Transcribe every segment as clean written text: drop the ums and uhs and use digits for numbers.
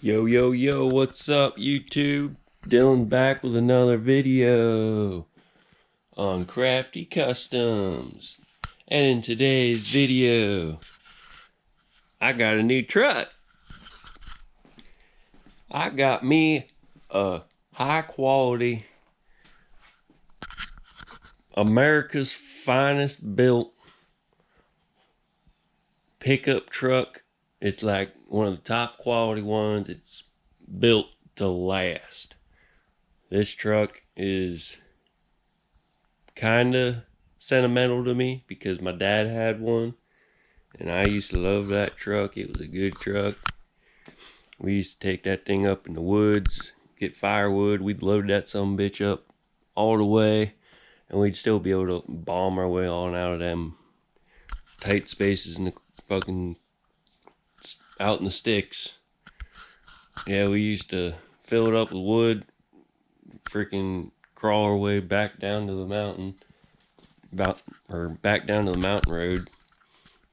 Yo, yo, yo, what's up, YouTube? Dylan back with another video on Crafty Customs. And in today's video, I got a new truck. I got me a high quality, America's finest built pickup truck. It's like one of the top quality ones. It's built to last. This truck is kinda sentimental to me because my dad had one and I used to love that truck. It was a good truck. We used to take that thing up in the woods, get firewood. We'd load that sumbitch up all the way and we'd still be able to bomb our way on out of them tight spaces in the fucking out in the sticks. Yeah, we used to fill it up with wood, freaking crawl our way back down to the mountain, back down to the mountain road,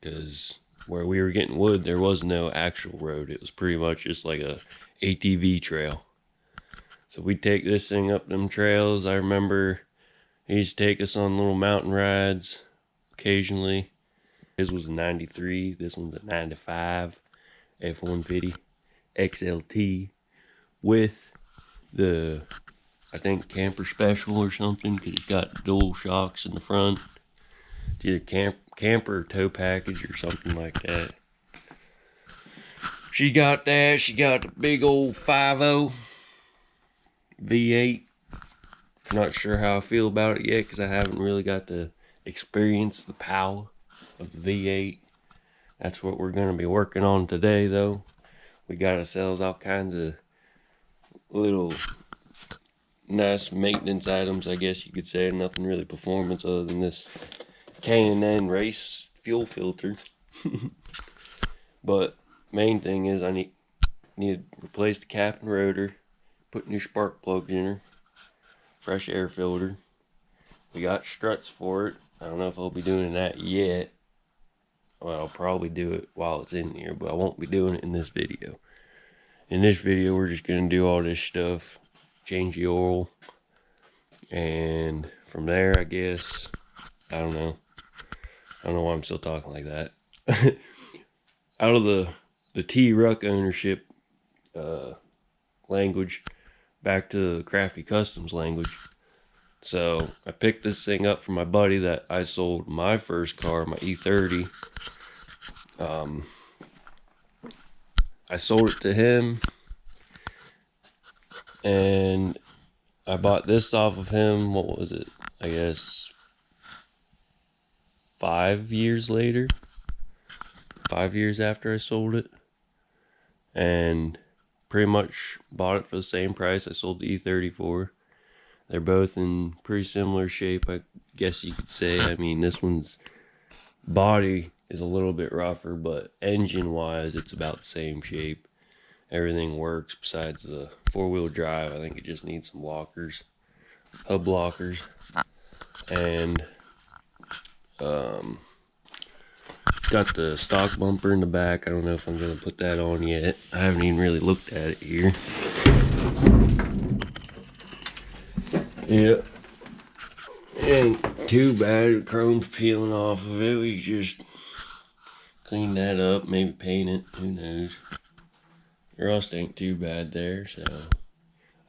because where we were getting wood, there was no actual road. It was pretty much just like a ATV trail. So we'd take this thing up them trails. I remember he used to take us on little mountain rides occasionally. His was a 93, this one's a 95 F-150 XLT with the, I think, camper special or something, because it's got dual shocks in the front. It's either camper or tow package or something like that. She got that. She got the big old 5.0 V8. Not sure how I feel about it yet because I haven't really got to experience the power of the V8. That's what we're going to be working on today, though. We got ourselves all kinds of little nice maintenance items, I guess you could say. Nothing really performance other than this K&N race fuel filter. But main thing is I need to replace the cap and rotor, put new spark plugs in her, fresh air filter. We got struts for it. I don't know if I'll be doing that yet. Well, I'll probably do it while it's in here, but I won't be doing it in this video. In this video, we're just going to do all this stuff, change the oil, and from there, I guess, I don't know why I'm still talking like that. Out of the T-Ruck ownership language, back to the Crafty Customs language. So I picked this thing up from my buddy that I sold my first car, my E30. I sold it to him, and I bought this off of him, what was it, I guess 5 years later, 5 years after I sold it, and pretty much bought it for the same price I sold the E30 for. They're both in pretty similar shape, I guess you could say. I mean, this one's body is a little bit rougher, but engine-wise, it's about the same shape. Everything works besides the four-wheel drive. I think it just needs some lockers, hub lockers, and got the stock bumper in the back. I don't know if I'm gonna put that on yet. I haven't even really looked at it here. Yeah, it ain't too bad. The chrome's peeling off of it. We just clean that up, maybe paint it, who knows. The rust ain't too bad there, so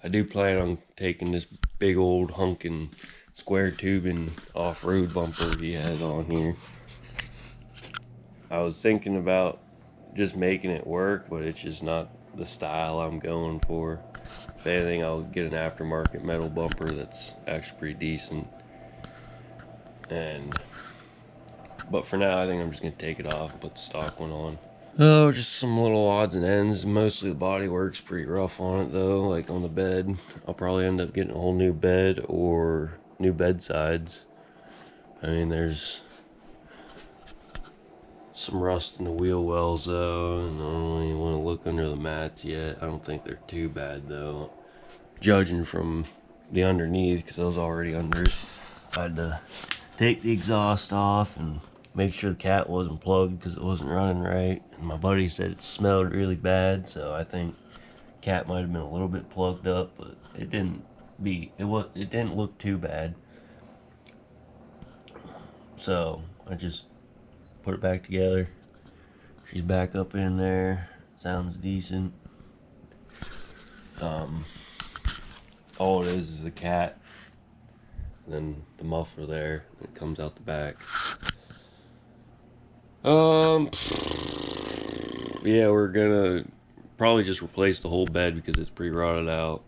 I do plan on taking this big old hunkin' square tubing off-road bumper he has on here. I was thinking about just making it work, but it's just not the style I'm going for. If anything, I'll get an aftermarket metal bumper that's actually pretty decent. But for now, I think I'm just going to take it off and put the stock one on. Oh, just some little odds and ends. Mostly the body work's pretty rough on it, though. Like on the bed, I'll probably end up getting a whole new bed or new bed sides. I mean, there's some rust in the wheel wells, though, and I don't even want to look under the mats yet. I don't think they're too bad, though, judging from the underneath, because I was already under it. I had to take the exhaust off and make sure the cat wasn't plugged because it wasn't running right. And my buddy said it smelled really bad, so I think Cap might have been a little bit plugged up, but it didn't look too bad. So I just put it back together. She's back up in there. Sounds decent. All it is the cat, and then the muffler there. It comes out the back. Yeah, we're gonna probably just replace the whole bed because it's pretty rotted out.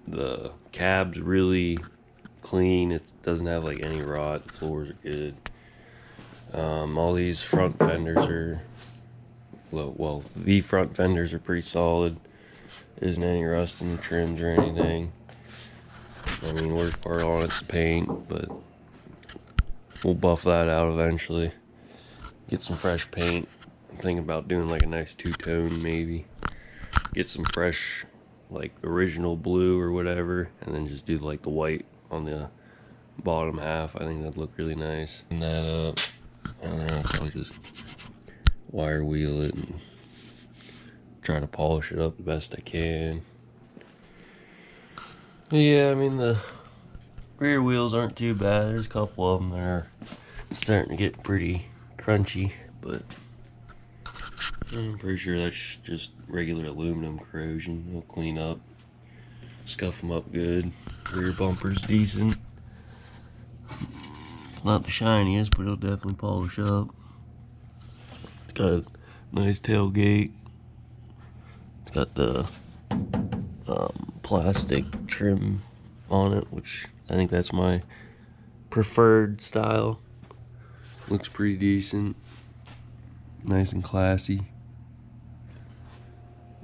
The cab's really clean. It doesn't have like any rot. The floors are good. All these front fenders are, well, the front fenders are pretty solid. Isn't any rust in the trims or anything. I mean, worst part on it's the paint, but we'll buff that out eventually. Get some fresh paint. I'm thinking about doing like a nice two-tone maybe. Get some fresh, like original blue or whatever, and then just do like the white on the bottom half. I think that'd look really nice. And that up, and then I'll probably just wire wheel it and try to polish it up the best I can. Yeah, I mean the rear wheels aren't too bad. There's a couple of them that are starting to get pretty crunchy, but I'm pretty sure that's just regular aluminum corrosion. It'll clean up, scuff them up good. Rear bumper's decent. It's not the shiniest, but it'll definitely polish up. It's got a nice tailgate. It's got the plastic trim on it, which I think that's my preferred style. Looks pretty decent. Nice and classy.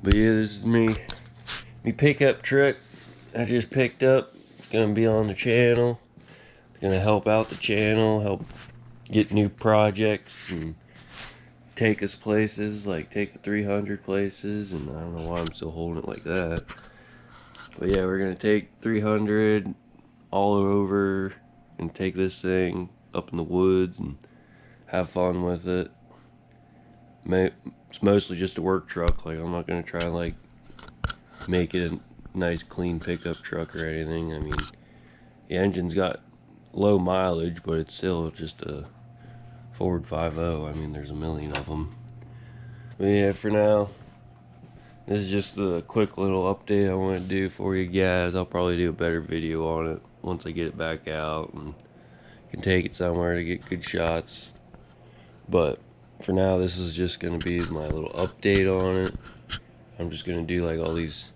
But yeah, this is me pickup truck I just picked up. It's gonna be on the channel. It's gonna help out the channel, help get new projects and take us places, like take the 300 places, and I don't know why I'm still holding it like that. But yeah, we're gonna take 300 all over and take this thing up in the woods and have fun with it. It's mostly just a work truck. Like, I'm not gonna try and like make it a nice clean pickup truck or anything. I mean, the engine's got low mileage, but it's still just a Ford 5.0. I mean, there's a million of them. But yeah, for now, this is just the quick little update I want to do for you guys. I'll probably do a better video on it once I get it back out and can take it somewhere to get good shots. But for now, this is just going to be my little update on it. I'm just going to do like all these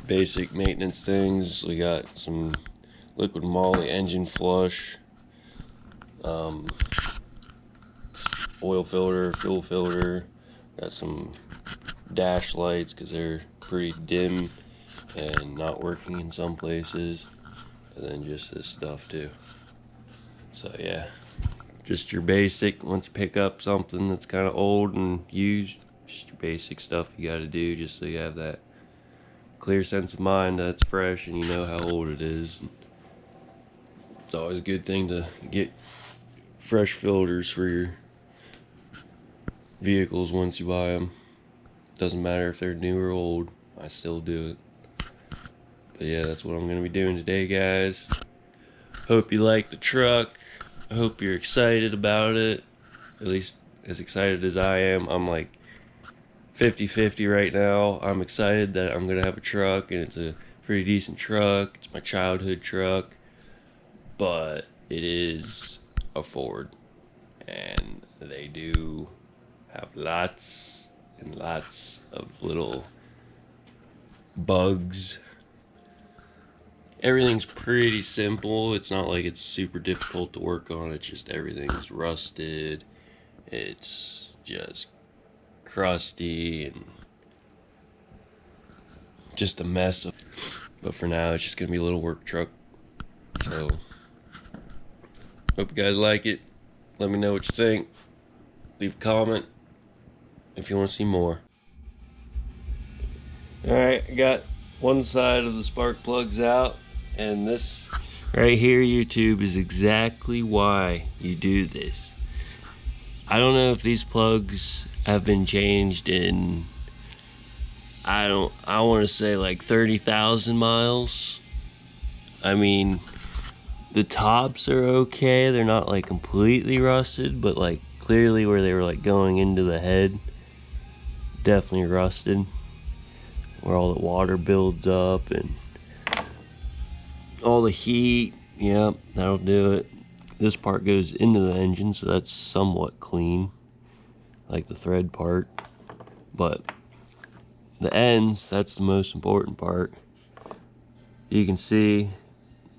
basic maintenance things. We got some liquid moly engine flush, oil filter, fuel filter. Got some dash lights because they're pretty dim and not working in some places. And then just this stuff too. So yeah, just your basic. Once you pick up something that's kind of old and used, just your basic stuff you got to do just so you have that clear sense of mind that it's fresh and you know how old it is. It's always a good thing to get fresh filters for your vehicles once you buy them. Doesn't matter if they're new or old, I still do it. But yeah, that's what I'm going to be doing today, guys. Hope you like the truck. I hope you're excited about it. At least as excited as I am. I'm like 50-50 right now. I'm excited that I'm going to have a truck, and it's a pretty decent truck. It's my childhood truck. But it is a Ford. And they do have lots and lots of little bugs. Everything's pretty simple. It's not like it's super difficult to work on. It's just everything's rusted. It's just crusty and just a mess. But for now, it's just gonna be a little work truck. So hope you guys like it. Let me know what you think. Leave a comment if you want to see more. Alright, I got one side of the spark plugs out, and this right here, YouTube, is exactly why you do this. I don't know if these plugs have been changed in, I want to say like 30,000 miles. I mean, the tops are okay. They're not like completely rusted, but like clearly where they were like going into the head, definitely rusted. Where all the water builds up and all the heat, yep, that'll do it. This part goes into the engine, so that's somewhat clean, like the thread part. But the ends, that's the most important part. You can see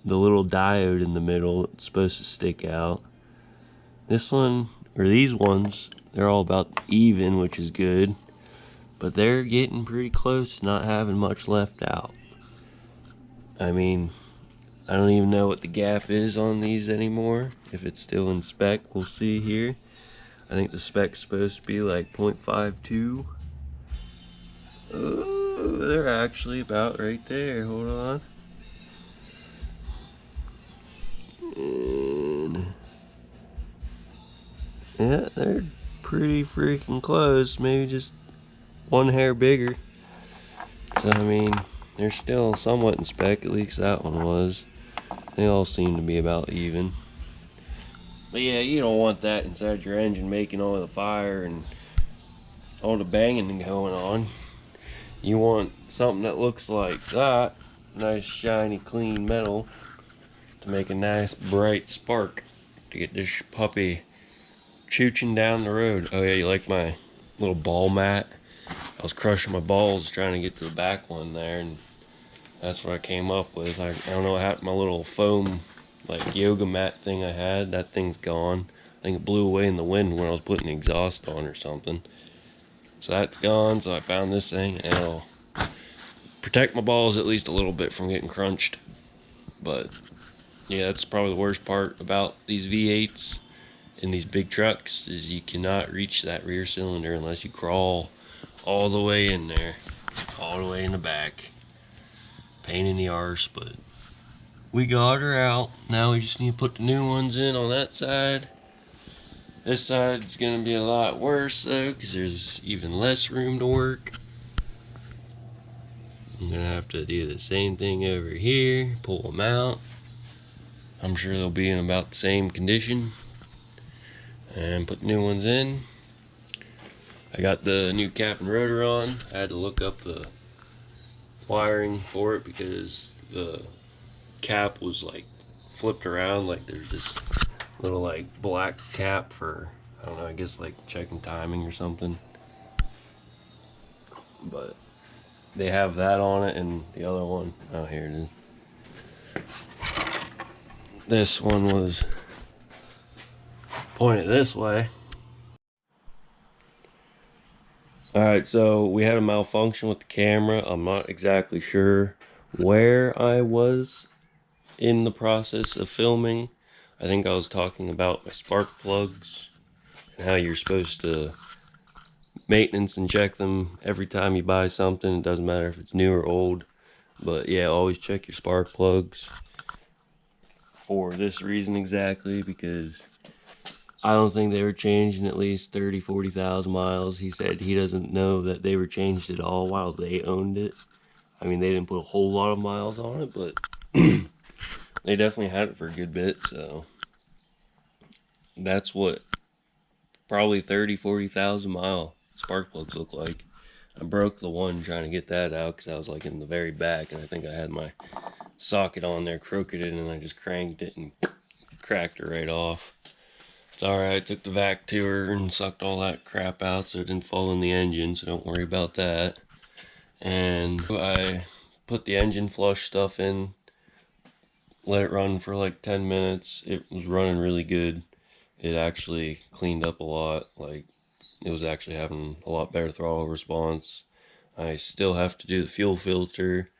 the little diode in the middle, it's supposed to stick out. This one, or these ones, they're all about even, which is good. But they're getting pretty close to not having much left out. I mean, I don't even know what the gap is on these anymore. If it's still in spec, we'll see here. I think the spec's supposed to be like 0.52. Oh, they're actually about right there. Hold on. And yeah, they're pretty freaking close. Maybe just one hair bigger. So, I mean, they're still somewhat in spec. At least that one was. They all seem to be about even. But yeah, you don't want that inside your engine making all the fire and all the banging going on. You want something that looks like that. Nice, shiny, clean metal to make a nice, bright spark to get this puppy chooching down the road. Oh yeah, you like my little ball mat? I was crushing my balls trying to get to the back one there, and that's what I came up with. I don't know what happened to my little foam, like, yoga mat thing I had. That thing's gone. I think it blew away in the wind when I was putting the exhaust on or something. So that's gone, so I found this thing, and it'll protect my balls at least a little bit from getting crunched. But yeah, that's probably the worst part about these V8s in these big trucks, is you cannot reach that rear cylinder unless you crawl all the way in there, all the way in the back. Pain in the arse, but we got her out. Now we just need to put the new ones in on that side. This side's gonna be a lot worse though, because there's even less room to work. I'm gonna have to do the same thing over here, pull them out. I'm sure they'll be in about the same condition. And put the new ones in. I got the new cap and rotor on. I had to look up the wiring for it because the cap was like flipped around. Like there's this little like black cap for, I don't know, I guess like checking timing or something. But they have that on it, and the other one, oh, here it is. This one was pointed this way. Alright, so we had a malfunction with the camera. I'm not exactly sure where I was in the process of filming. I think I was talking about my spark plugs and how you're supposed to maintenance and check them every time you buy something. It doesn't matter if it's new or old. But yeah, always check your spark plugs for this reason exactly, because I don't think they were changed in at least 40,000 miles. He said he doesn't know that they were changed at all while they owned it. I mean, they didn't put a whole lot of miles on it, but they definitely had it for a good bit, so that's what probably 40,000 mile spark plugs look like. I broke the one trying to get that out because I was like in the very back, and I think I had my socket on there crooked, and I just cranked it and cracked it right off. It's alright, I took the vac to her and sucked all that crap out so it didn't fall in the engine, so don't worry about that. And I put the engine flush stuff in, let it run for like 10 minutes. It was running really good. It actually cleaned up a lot. Like, it was actually having a lot better throttle response. I still have to do the fuel filter,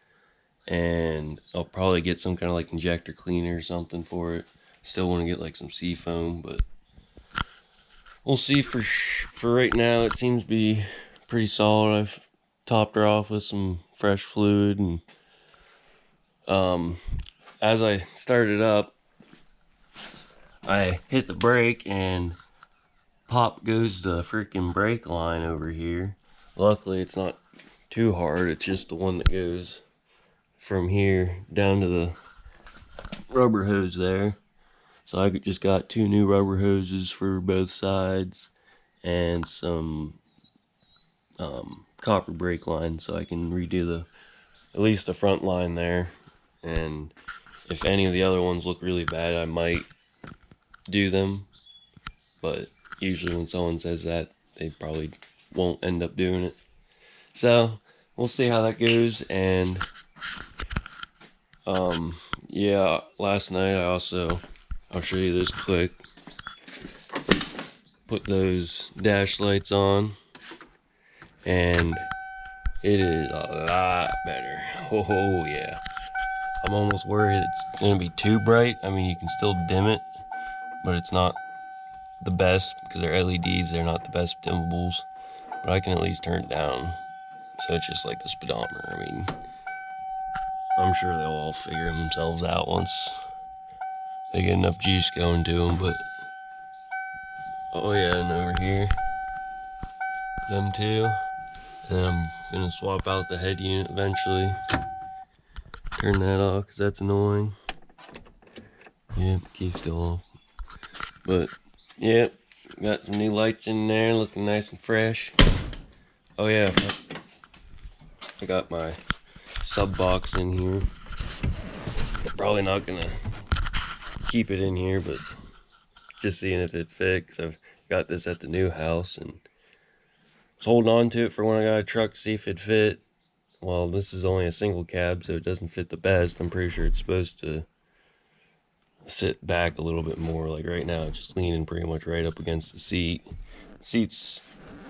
and I'll probably get some kind of like injector cleaner or something for it. Still want to get like some seafoam, but we'll see. For right now, it seems to be pretty solid. I've topped her off with some fresh fluid, and as I started up, I hit the brake, and pop goes the freaking brake line over here. Luckily it's not too hard, it's just the one that goes from here down to the rubber hose there. So I just got 2 new rubber hoses for both sides and some copper brake line, so I can redo at least the front line there. And if any of the other ones look really bad, I might do them, but usually when someone says that, they probably won't end up doing it. So we'll see how that goes. And yeah, last night I'll show you this quick. Put those dash lights on, and it is a lot better. Oh yeah. I'm almost worried it's gonna be too bright. I mean, you can still dim it, but it's not the best because they're LEDs. They're not the best dimmables, but I can at least turn it down. So it's just like the speedometer. I mean, I'm sure they'll all figure themselves out once they get enough juice going to them. But oh yeah, and over here, them two. And then I'm gonna swap out the head unit eventually. Turn that off because that's annoying. Yep, keep still off. But yep, got some new lights in there, looking nice and fresh. Oh yeah, I got my sub box in here. Probably not gonna keep it in here, but just seeing if it fits. I've got this at the new house and was holding on to it for when I got a truck to see if it fit. Well, this is only a single cab, so it doesn't fit the best. I'm pretty sure it's supposed to sit back a little bit more. Like right now, it's just leaning pretty much right up against the seat. The seat's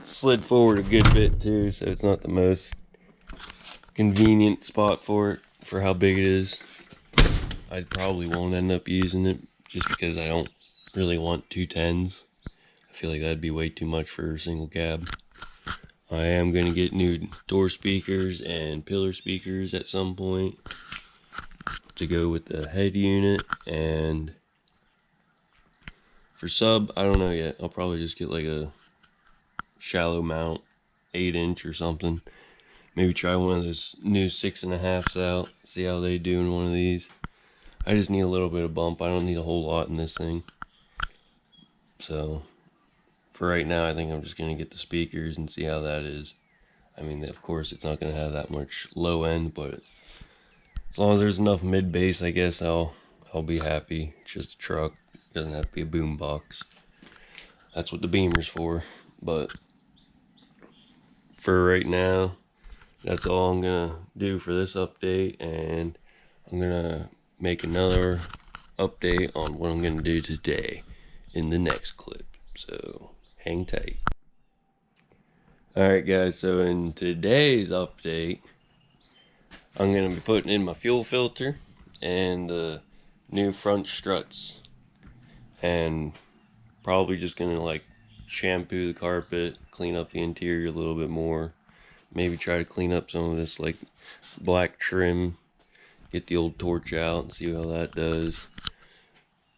slid forward a good bit too, so it's not the most convenient spot for it, for how big it is. I probably won't end up using it just because I don't really want 210s. I feel like that'd be way too much for a single cab. I am going to get new door speakers and pillar speakers at some point to go with the head unit. And for sub, I don't know yet. I'll probably just get like a shallow mount 8-inch or something. Maybe try one of those new 6.5s out, see how they do in one of these. I just need a little bit of bump. I don't need a whole lot in this thing. So for right now, I think I'm just going to get the speakers and see how that is. I mean, of course, it's not going to have that much low end, but as long as there's enough mid bass, I guess I'll be happy. It's just a truck. It doesn't have to be a boom box. That's what the Beamer's for. But for right now, that's all I'm going to do for this update, and I'm going to make another update on what I'm going to do today in the next clip. So hang tight. Alright guys, so in today's update, I'm going to be putting in my fuel filter and the new front struts, and probably just going to like shampoo the carpet, clean up the interior a little bit more, maybe try to clean up some of this like black trim, get the old torch out and see how that does.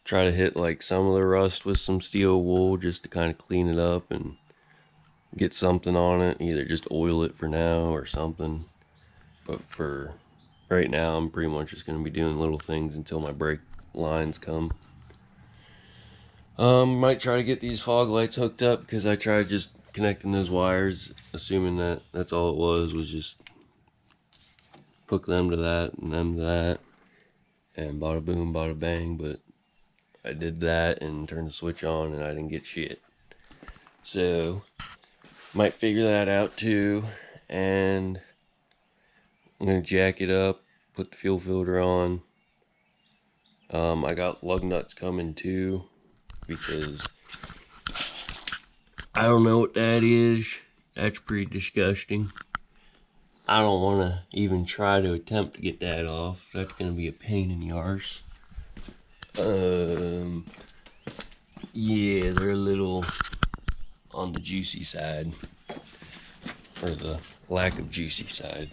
Try to hit like some of the rust with some steel wool just to kind of clean it up and get something on it, either just oil it for now or something. But for right now, I'm pretty much just going to be doing little things until my brake lines come. Might try to get these fog lights hooked up because I tried just connecting those wires, assuming that that's all it was just hook them to that and them to that, and bada boom, bada bang. But I did that and turned the switch on and I didn't get shit. So might figure that out too, and I'm gonna jack it up, put the fuel filter on. I got lug nuts coming too, because I don't know what that is. That's pretty disgusting. I don't want to even try to attempt to get that off. That's gonna be a pain in the arse. Yeah, they're a little on the juicy side, or the lack of juicy side.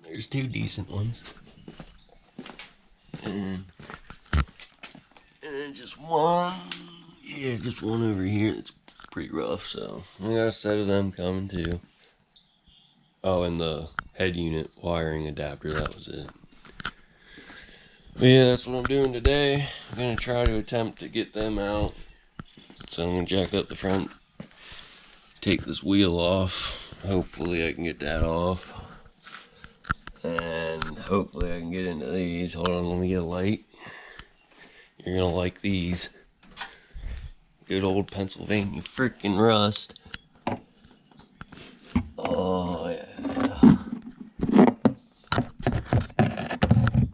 There's 2 decent ones. And one. Yeah, just one over here. It's pretty rough, so I got a set of them coming too. Oh, and the head unit wiring adapter, that was it. But yeah, that's what I'm doing today. I'm gonna try to attempt to get them out. So I'm gonna jack up the front, take this wheel off. Hopefully I can get that off. And hopefully I can get into these. Hold on, let me get a light. You're gonna like these. Good old Pennsylvania freaking rust. Oh yeah.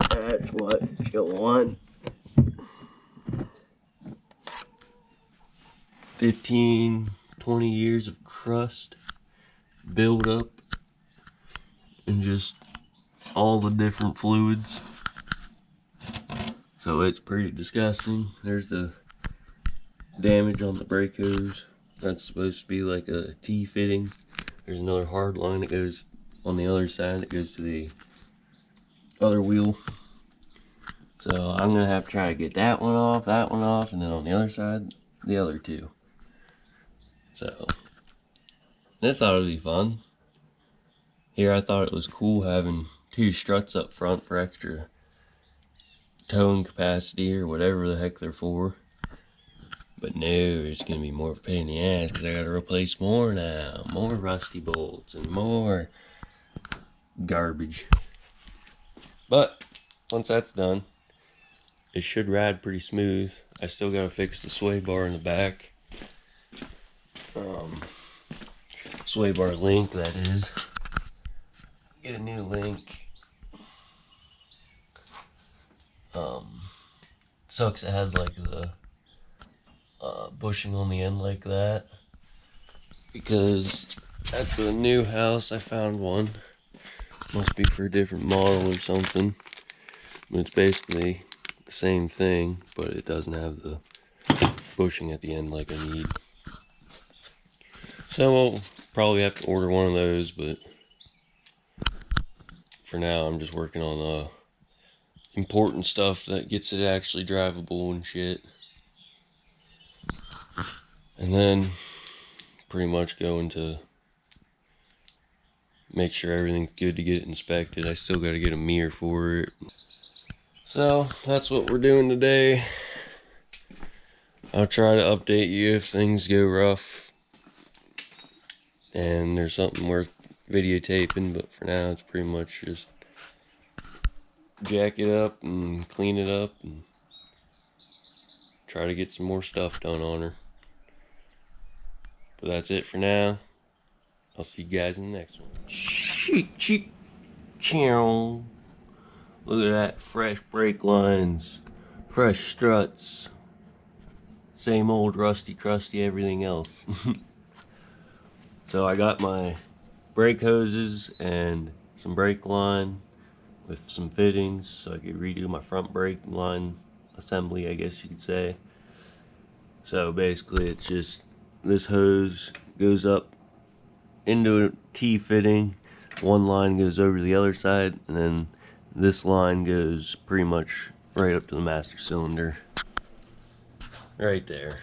That's what you want. 15, 20 years of crust build up and just all the different fluids. So it's pretty disgusting. There's the damage on the brake hose. That's supposed to be like a T fitting. There's another hard line that goes on the other side that goes to the other wheel. So I'm gonna have to try to get that one off, and then on the other side, the other two. So this thought it would be fun. Here I thought it was cool having two struts up front for extra towing capacity or whatever the heck they're for. But no, it's gonna be more of a pain in the ass because I gotta replace more now. More rusty bolts and more garbage. But once that's done, it should ride pretty smooth. I still gotta fix the sway bar in the back. Sway bar link, that is. Get a new link. Sucks it has like the bushing on the end like that, because at the new house I found one. Must be for a different model or something. But it's basically the same thing, but it doesn't have the bushing at the end like I need. So we'll probably have to order one of those, but for now I'm just working on important stuff that gets it actually drivable and shit. And then pretty much going to make sure everything's good to get it inspected. I still got to get a mirror for it. So that's what we're doing today. I'll try to update you if things go rough and there's something worth videotaping, but for now it's pretty much just jack it up and clean it up and try to get some more stuff done on her. But that's it for now. I'll see you guys in the next one. Look at that, fresh brake lines, fresh struts, same old rusty crusty everything else. So I got my brake hoses and some brake line with some fittings so I could redo my front brake line assembly, I guess you could say. So basically it's just this hose goes up into a T fitting, one line goes over to the other side, and then this line goes pretty much right up to the master cylinder. Right there.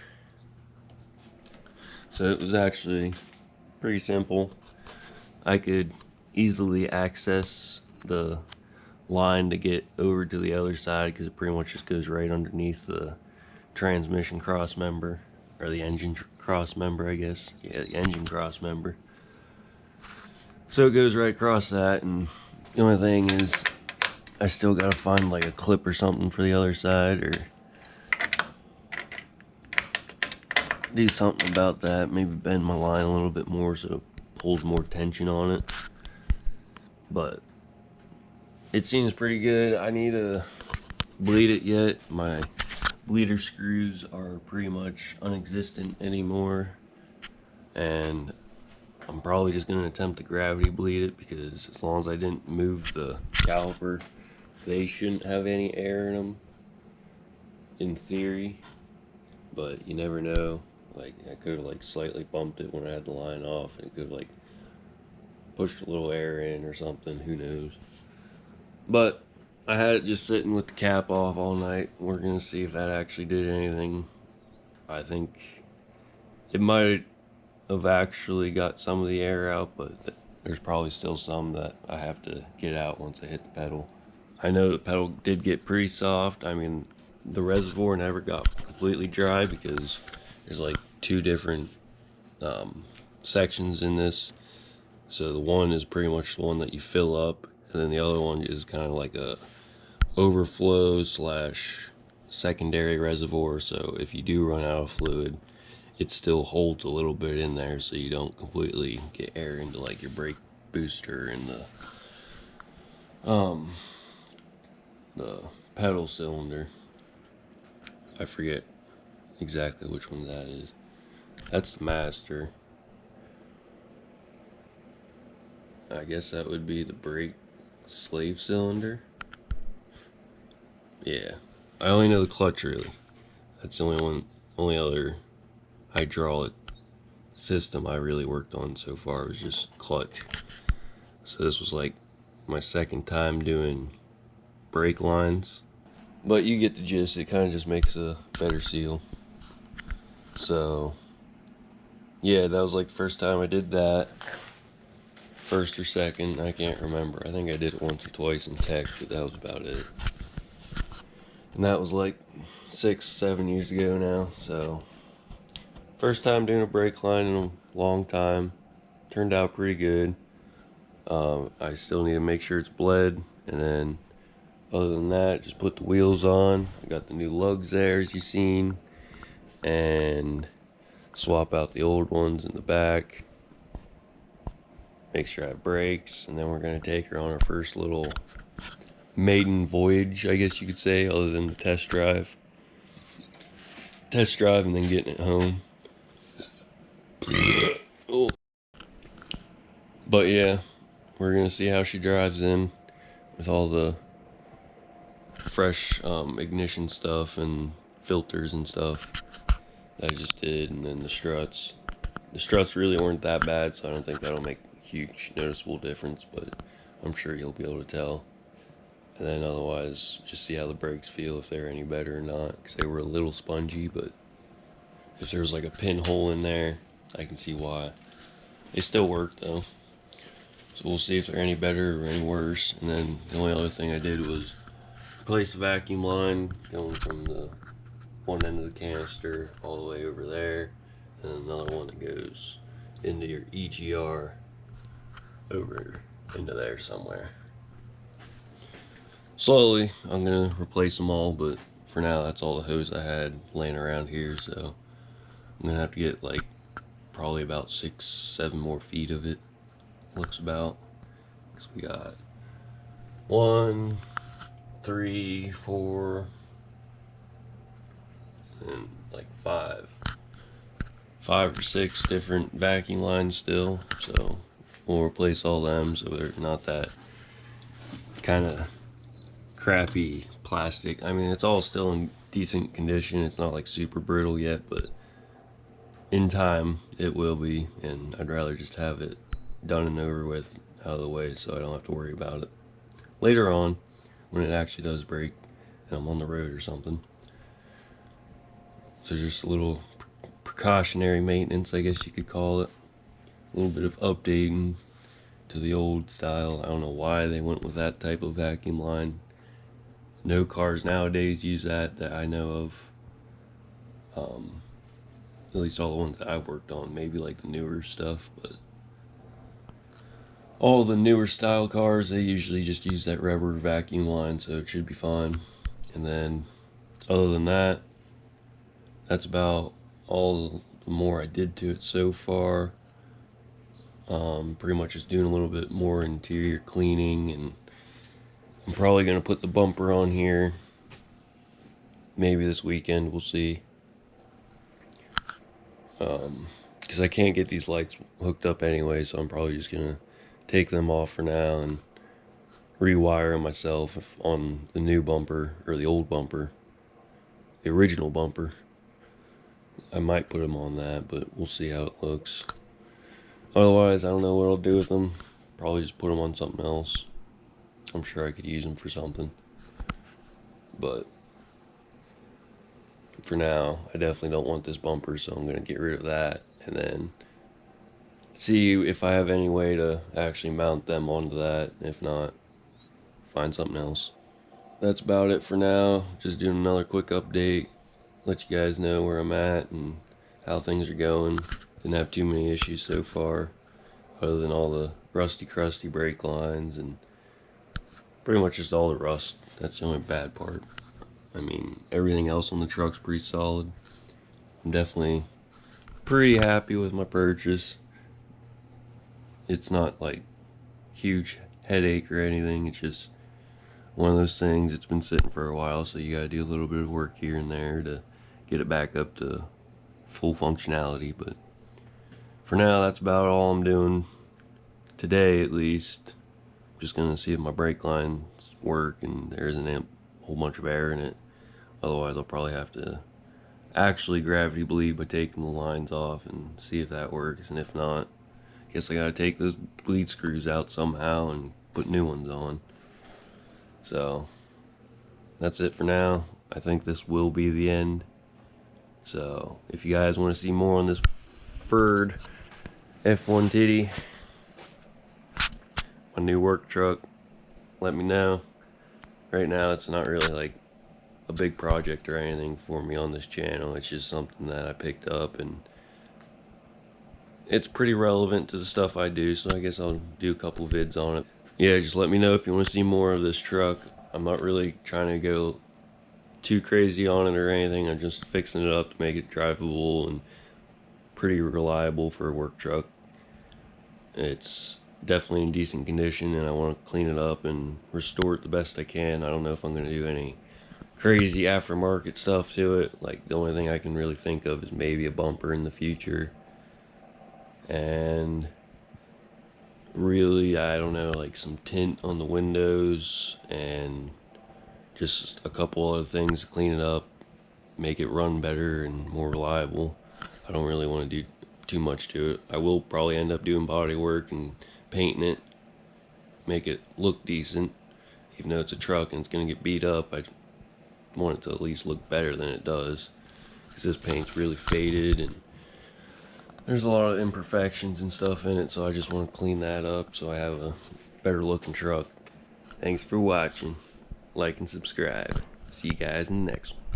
So it was actually pretty simple. I could easily access the line to get over to the other side because it pretty much just goes right underneath the transmission cross member, or the engine cross member, I guess. Yeah, the engine cross member. So it goes right across that, and the only thing is I still gotta find like a clip or something for the other side, or do something about that. Maybe bend my line a little bit more so it pulls more tension on it. But it seems pretty good. I need to bleed it yet. My bleeder screws are pretty much non-existent anymore, and I'm probably just going to attempt to gravity bleed it, because as long as I didn't move the caliper, they shouldn't have any air in them, in theory. But you never know. Like, I could have like slightly bumped it when I had the line off, and it could have like pushed a little air in or something, who knows. But I had it just sitting with the cap off all night. We're gonna see if that actually did anything. I think it might have actually got some of the air out, but there's probably still some that I have to get out once I hit the pedal. I know the pedal did get pretty soft. I mean, the reservoir never got completely dry because there's like two different sections in this. So the one is pretty much the one that you fill up, and then the other one is kind of like a overflow slash secondary reservoir. So if you do run out of fluid, it still holds a little bit in there, so you don't completely get air into like your brake booster and the pedal cylinder. I forget exactly which one that is. That's the master. I guess that would be the brake slave cylinder. Yeah, I only know the clutch really. That's the only other hydraulic system I really worked on so far was just clutch. So this was like my second time doing brake lines, but you get the gist. It kind of just makes a better seal. So yeah, that was like the first time I did that. First or second, I can't remember. I think I did it once or twice in tech, but that was about it. And that was like 6-7 years ago now. So first time doing a brake line in a long time. Turned out pretty good. I still need to make sure it's bled, and then other than that, just put the wheels on. I got the new lugs there, as you've seen, and swap out the old ones in the back. Make sure I have brakes, and then we're gonna take her on our first little maiden voyage, I guess you could say, other than the test drive. Test drive and then getting it home. Oh. But yeah, we're gonna see how she drives in with all the fresh ignition stuff and filters and stuff that I just did, and then the struts. The struts really weren't that bad, so I don't think that'll make a huge noticeable difference, but I'm sure you'll be able to tell. And then otherwise, just see how the brakes feel, if they're any better or not, because they were a little spongy, but if there was like a pinhole in there, I can see why. They still work though. So we'll see if they're any better or any worse. And then the only other thing I did was replace the vacuum line going from the one end of the canister all the way over there, and another one that goes into your EGR over into there somewhere. Slowly, I'm gonna replace them all, but for now, that's all the hose I had laying around here, so I'm gonna have to get like probably about 6-7 more feet of it. Looks about, because we got 1, 3, 4, and like 5 or 6 different vacuum lines still, so we'll replace all them so they're not that kind of crappy plastic. I mean, it's all still in decent condition. It's not like super brittle yet, but in time it will be, and I'd rather just have it done and over with, out of the way, so I don't have to worry about it later on when it actually does break and I'm on the road or something. So just a little precautionary maintenance, I guess you could call it. A little bit of updating to the old style. I don't know why they went with that type of vacuum line. No cars nowadays use that I know of. At least all the ones that I've worked on, maybe like the newer stuff, but all the newer style cars, they usually just use that rubber vacuum line, so it should be fine. And then other than that, that's about all the more I did to it so far. Pretty much just doing a little bit more interior cleaning, and I'm probably going to put the bumper on here maybe this weekend, we'll see. Because I can't get these lights hooked up anyway, so I'm probably just going to take them off for now and rewire them myself on the new bumper, or the old bumper, the original bumper. I might put them on that, but we'll see how it looks. Otherwise, I don't know what I'll do with them. Probably just put them on something else. I'm sure I could use them for something. But for now, I definitely don't want this bumper, so I'm going to get rid of that and then see if I have any way to actually mount them onto that. If not, find something else. That's about it for now. Just doing another quick update, let you guys know where I'm at and how things are going. Didn't have too many issues so far, other than all the rusty crusty brake lines and pretty much just all the rust. That's the only bad part. I mean, everything else on the truck's pretty solid. I'm definitely pretty happy with my purchase. It's not like huge headache or anything. It's just one of those things. It's been sitting for a while, so you gotta do a little bit of work here and there to get it back up to full functionality. But for now, that's about all I'm doing today, at least. Just gonna see if my brake lines work and there isn't a whole bunch of air in it. Otherwise, I'll probably have to actually gravity bleed by taking the lines off and see if that works. And if not, I guess I gotta take those bleed screws out somehow and put new ones on. So that's it for now. I think this will be the end. So if you guys want to see more on this Ford F1 tiddy, my new work truck, let me know. Right now it's not really like a big project or anything for me on this channel. It's just something that I picked up and it's pretty relevant to the stuff I do, so I guess I'll do a couple vids on it. Yeah, just let me know if you want to see more of this truck. I'm not really trying to go too crazy on it or anything. I'm just fixing it up to make it drivable and pretty reliable for a work truck. It's definitely in decent condition and I want to clean it up and restore it the best I can. I don't know if I'm going to do any crazy aftermarket stuff to it. Like, the only thing I can really think of is maybe a bumper in the future. And really, I don't know, like some tint on the windows and just a couple other things to clean it up, make it run better and more reliable. I don't really want to do too much to it. I will probably end up doing body work and painting it, make it look decent. Even though it's a truck and it's going to get beat up, I want it to at least look better than it does, because this paint's really faded and there's a lot of imperfections and stuff in it, so I just want to clean that up so I have a better looking truck. Thanks for watching. Like and subscribe. See you guys in the next one.